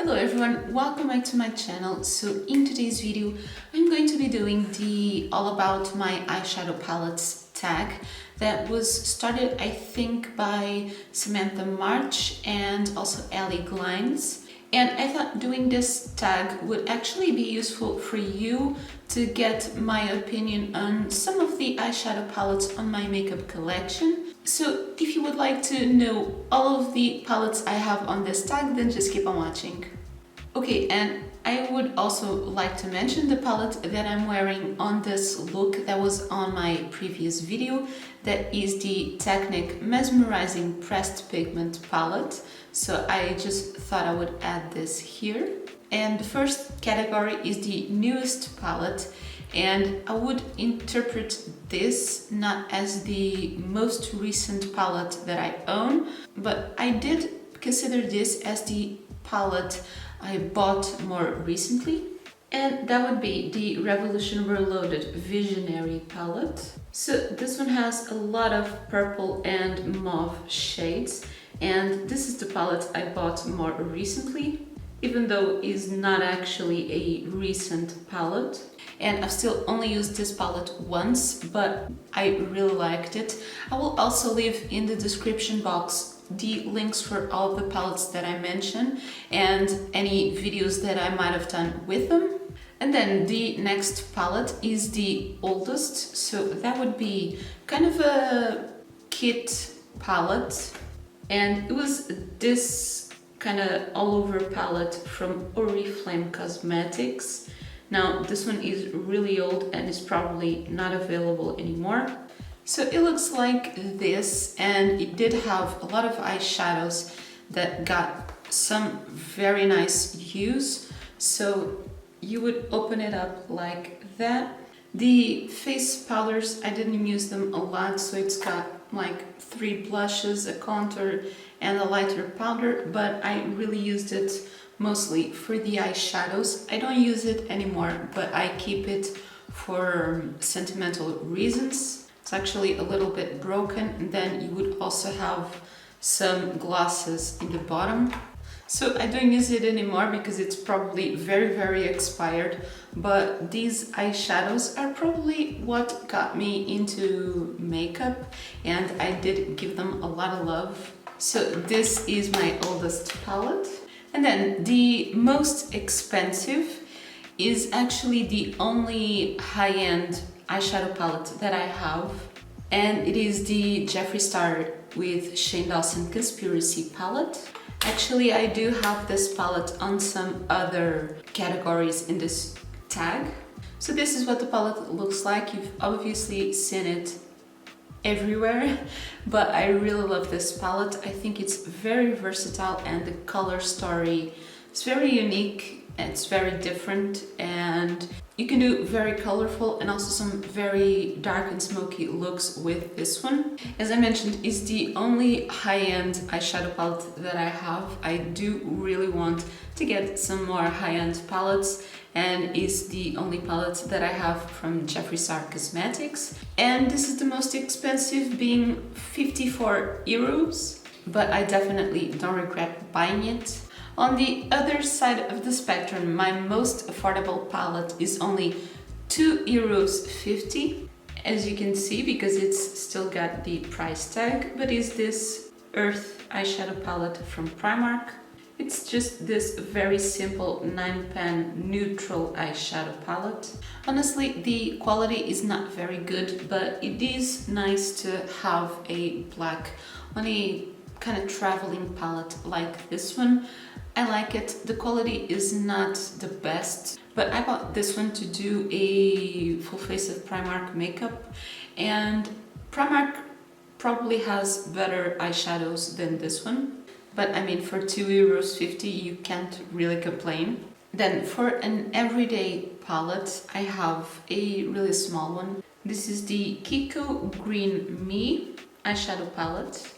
Hello everyone, welcome back to my channel. So in today's video I'm going to be doing the all about my eyeshadow palettes tag that was started I think by Samantha March and also Ellie Glines. And I thought doing this tag would actually be useful for you to get my opinion on some of the eyeshadow palettes on my makeup collection. So if you would like to know all of the palettes I have on this tag, then just keep on watching. Okay, and I would also like to mention the palette that I'm wearing on this look that was on my previous video. That is the Technic Mesmerizing Pressed Pigment palette. So I just thought I would add this here. And the first category is the newest palette. And I would interpret this not as the most recent palette that I own, but I did consider this as the palette I bought more recently. And that would be the Revolution Reloaded Visionary palette. So this one has a lot of purple and mauve shades, and this is the palette I bought more recently, even though it's not actually a recent palette. And I've still only used this palette once, but I really liked it. I will also leave in the description box the links for all the palettes that I mentioned and any videos that I might have done with them. And then the next palette is the oldest, so that would be kind of a kit palette. And it was this kind of all over palette from Oriflame Cosmetics. Now this one is really old and is probably not available anymore. So it looks like this, and it did have a lot of eyeshadows that got some very nice hues. So you would open it up like that. The face powders, I didn't use them a lot, so it's got like 3 blushes, a contour and a lighter powder, but I really used it mostly for the eyeshadows. I don't use it anymore, but I keep it for sentimental reasons. It's actually a little bit broken, and then you would also have some glosses in the bottom. So I don't use it anymore because it's probably very expired, but these eyeshadows are probably what got me into makeup, and I did give them a lot of love. So this is my oldest palette. And then the most expensive is actually the only high-end eyeshadow palette that I have, and it is the Jeffree Star with Shane Dawson Conspiracy palette. Actually, I do have this palette on some other categories in this tag. So this is what the palette looks like. You've obviously seen it everywhere, but I really love this palette. I think it's very versatile, and the color story is very unique. It's very different, and you can do very colorful and also some very dark and smoky looks with this one. As I mentioned, it's the only high-end eyeshadow palette that I have. I do really want to get some more high-end palettes, and is the only palette that I have from Jeffree Star Cosmetics. And this is the most expensive, being 54 euros, but I definitely don't regret buying it. On the other side of the spectrum, my most affordable palette is only 2.50 euros, as you can see, because it's still got the price tag, but is this Earth eyeshadow palette from Primark. It's just this very simple 9-pan neutral eyeshadow palette. Honestly, the quality is not very good, but it is nice to have a black on a kind of traveling palette like this one. I like it. The quality is not the best, but I bought this one to do a full face of Primark makeup, and Primark probably has better eyeshadows than this one, but I mean, for 2.50 euros you can't really complain. Then for an everyday palette, I have a really small one. This is the Kiko Green Me eyeshadow palette.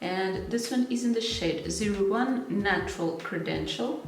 And this one is in the shade 01 Natural Credential.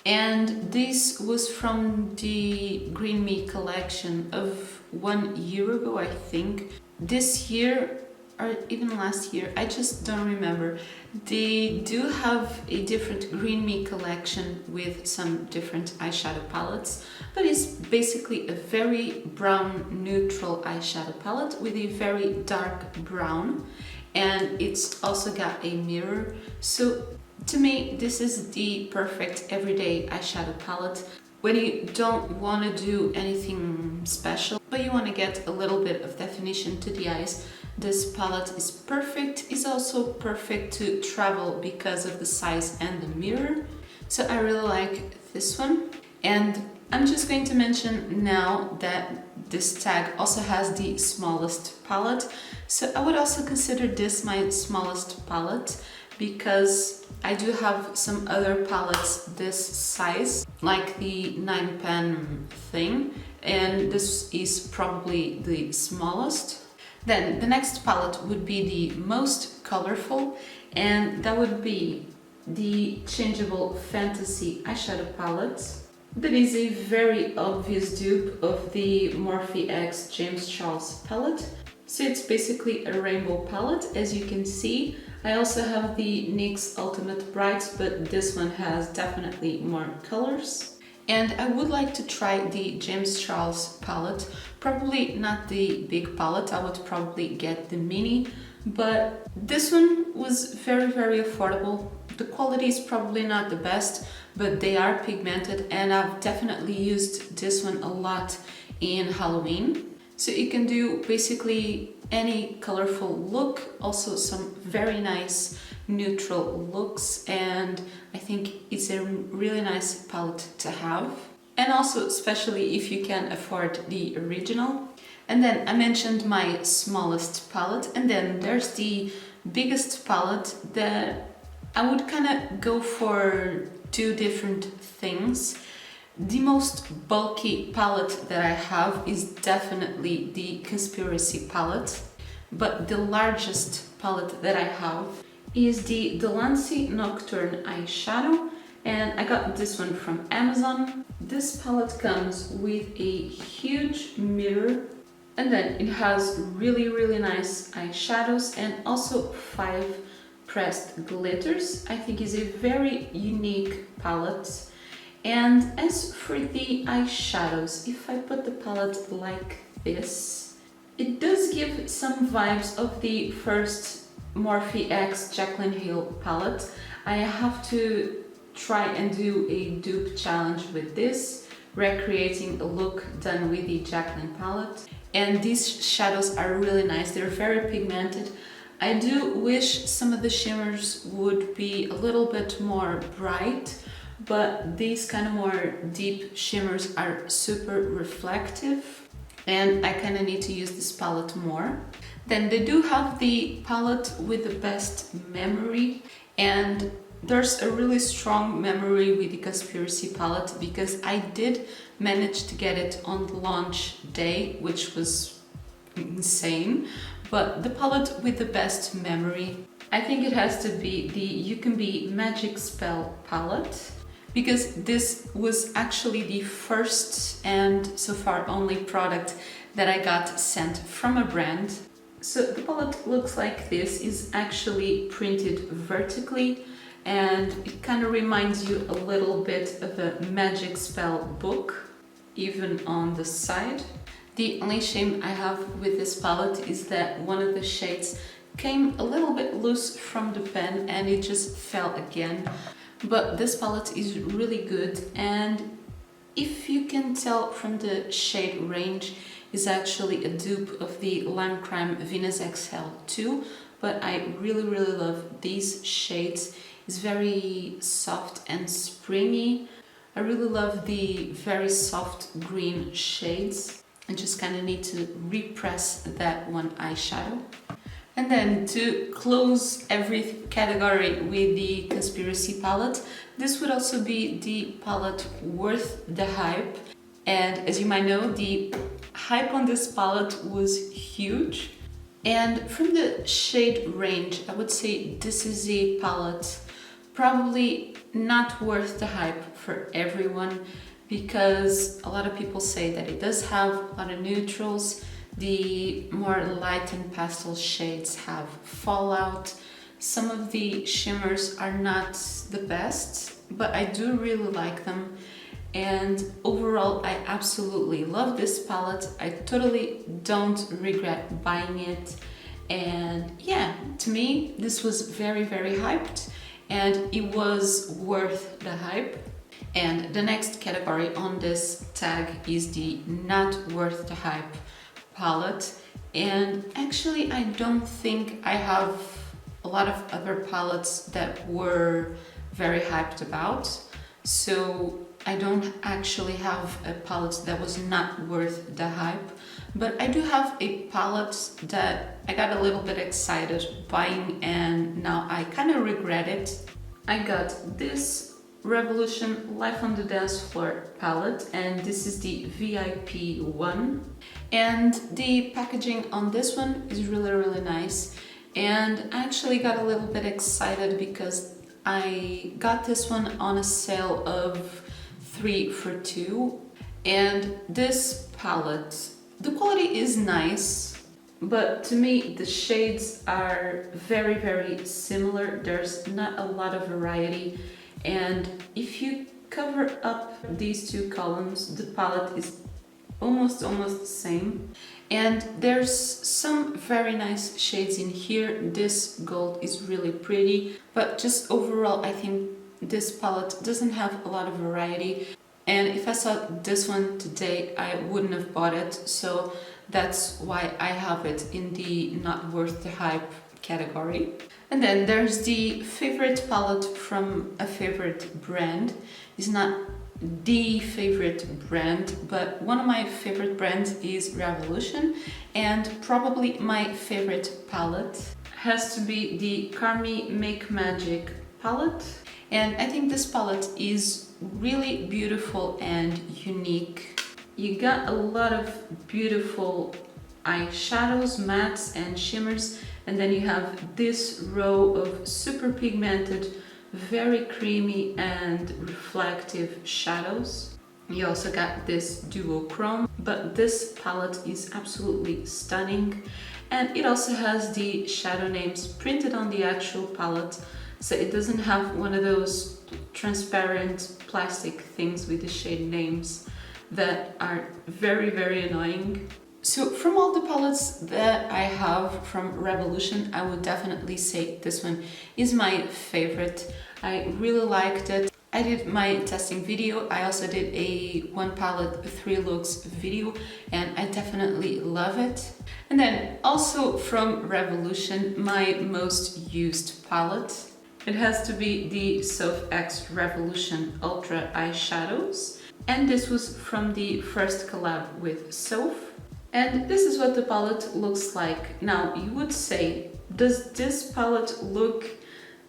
And this was from the Green Me collection of 1 year ago, I think. This year or even last year, I just don't remember. They do have a different Green Me collection with some different eyeshadow palettes, but it's basically a very brown neutral eyeshadow palette with a very dark brown, and it's also got a mirror. So to me, this is the perfect everyday eyeshadow palette. When you don't want to do anything special, but you want to get a little bit of definition to the eyes, this palette is perfect. It's also perfect to travel because of the size and the mirror. So I really like this one. And I'm just going to mention now that this tag also has the smallest palette. So I would also consider this my smallest palette, because I do have some other palettes this size, like the 9-pan thing, and this is probably the smallest. Then the next palette would be the most colorful, and that would be the Changeable Fantasy eyeshadow palette. That is a very obvious dupe of the Morphe X James Charles palette. So it's basically a rainbow palette, as you can see. I also have the NYX Ultimate Brights, but this one has definitely more colors. And I would like to try the James Charles palette. Probably not the big palette, I would probably get the mini, but this one was very affordable. The quality is probably not the best, but they are pigmented, and I've definitely used this one a lot in Halloween. So you can do basically any colorful look, also some very nice neutral looks, and I think it's a really nice palette to have. And also especially if you can afford the original. And then I mentioned my smallest palette, and then there's the biggest palette that I would kind of go for two different things. The most bulky palette that I have is definitely the Conspiracy palette, but the largest palette that I have is the Delancey Nocturne eyeshadow, and I got this one from Amazon. This palette comes with a huge mirror, and then it has really nice eyeshadows and also 5 pressed glitters. I think is a very unique palette. And as for the eyeshadows, if I put the palette like this, it does give some vibes of the first Morphe X Jaclyn Hill palette. I have to try and do a dupe challenge with this, recreating a look done with the Jaclyn palette. And these shadows are really nice, they're very pigmented. I do wish some of the shimmers would be a little bit more bright, but these kind of more deep shimmers are super reflective, and I kind of need to use this palette more. Then they do have the palette with the best memory, and there's a really strong memory with the Conspiracy palette because I did manage to get it on the launch day, which was insane. But the palette with the best memory, I think it has to be the You Can Be Magic Spell palette, because this was actually the first and so far only product that I got sent from a brand. So the palette looks like this, is actually printed vertically, and it kind of reminds you a little bit of a magic spell book, even on the side. The only shame I have with this palette is that one of the shades came a little bit loose from the pen and it just fell again. But this palette is really good, and if you can tell from the shade range, is actually a dupe of the Lime Crime Venus XL 2, but I really love these shades. It's very soft and springy. I really love the very soft green shades. I just kind of need to repress that one eyeshadow. And then to close every category with the Conspiracy palette, this would also be the palette worth the hype. And as you might know, the hype on this palette was huge. And from the shade range, I would say this is a palette probably not worth the hype for everyone, because a lot of people say that it does have a lot of neutrals, The more light and pastel shades have fallout. Some of the shimmers are not the best, but I do really like them. And overall, I absolutely love this palette. I totally don't regret buying it. And yeah, to me, this was very, very hyped, and it was worth the hype. And the next category on this tag is the not worth the hype palette. And actually, I don't think I have a lot of other palettes that were very hyped about. So I don't actually have a palette that was not worth the hype, but I do have a palette that I got a little bit excited buying and now I kind of regret it. I got this Revolution Life on the Dance Floor palette, and this is the VIP one. And the packaging on this one is really, really nice. And I actually got a little bit excited because I got this one on a sale of 3 for 2. And this palette, the quality is nice, but to me the shades are very, very similar. There's not a lot of variety. And if you cover up these two columns, the palette is almost the same. And there's some very nice shades in here. This gold is really pretty, but just overall I think this palette doesn't have a lot of variety. And if I saw this one today, I wouldn't have bought it. So that's why I have it in the not worth the hype category. And then there's the favorite palette from a favorite brand. It's not the favorite brand, but one of my favorite brands is Revolution, and probably my favorite palette has to be the Carmi Make Magic palette. And I think this palette is really beautiful and unique. You got a lot of beautiful eyeshadows, mattes and shimmers, and then you have this row of super pigmented, very creamy and reflective shadows. You also got this duochrome, but this palette is absolutely stunning. And it also has the shadow names printed on the actual palette, so it doesn't have one of those transparent plastic things with the shade names that are very, very annoying. So from all the palettes that I have from Revolution, I would definitely say this one is my favorite. I really liked it. I did my testing video. I also did a 1 palette 3 looks video, and I definitely love it. And then also from Revolution, my most used palette. It has to be the Soph X Revolution Ultra Eyeshadows. And this was from the first collab with Soph. And this is what the palette looks like. Now, you would say, does this palette look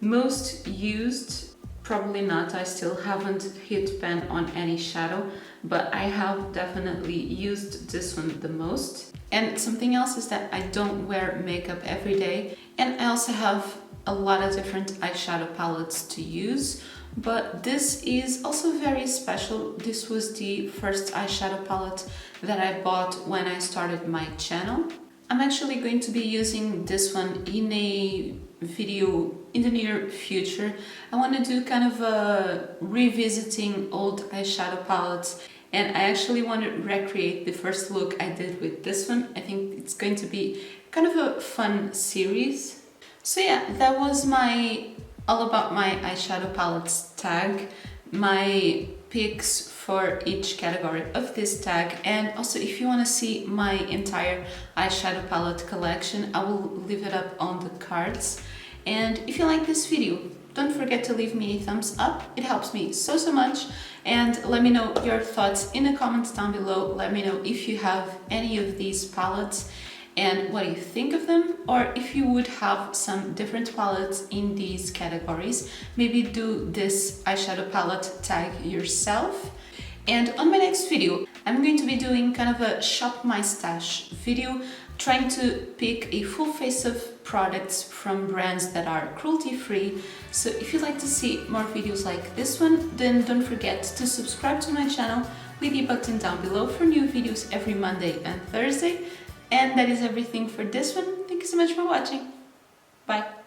most used? Probably not. I still haven't hit pan on any shadow, but I have definitely used this one the most. And something else is that I don't wear makeup every day, and I also have a lot of different eyeshadow palettes to use. But this is also very special. This was the first eyeshadow palette that I bought when I started my channel. I'm actually going to be using this one in a video in the near future. I want to do kind of a revisiting old eyeshadow palettes, and I actually want to recreate the first look I did with this one. I think it's going to be kind of a fun series. So yeah, that was all about my eyeshadow palettes tag, my picks for each category of this tag, and also if you want to see my entire eyeshadow palette collection, I will leave it up on the cards. And if you like this video, don't forget to leave me a thumbs up. It helps me so much. And let me know your thoughts in the comments down below. Let me know if you have any of these palettes and what you think of them, or if you would have some different palettes in these categories. Maybe do this eyeshadow palette tag yourself. And on my next video, I'm going to be doing kind of a shop my stash video, trying to pick a full face of products from brands that are cruelty-free. So if you'd like to see more videos like this one, then don't forget to subscribe to my channel with the button down below for new videos every Monday and Thursday. And that is everything for this one. Thank you so much for watching. Bye.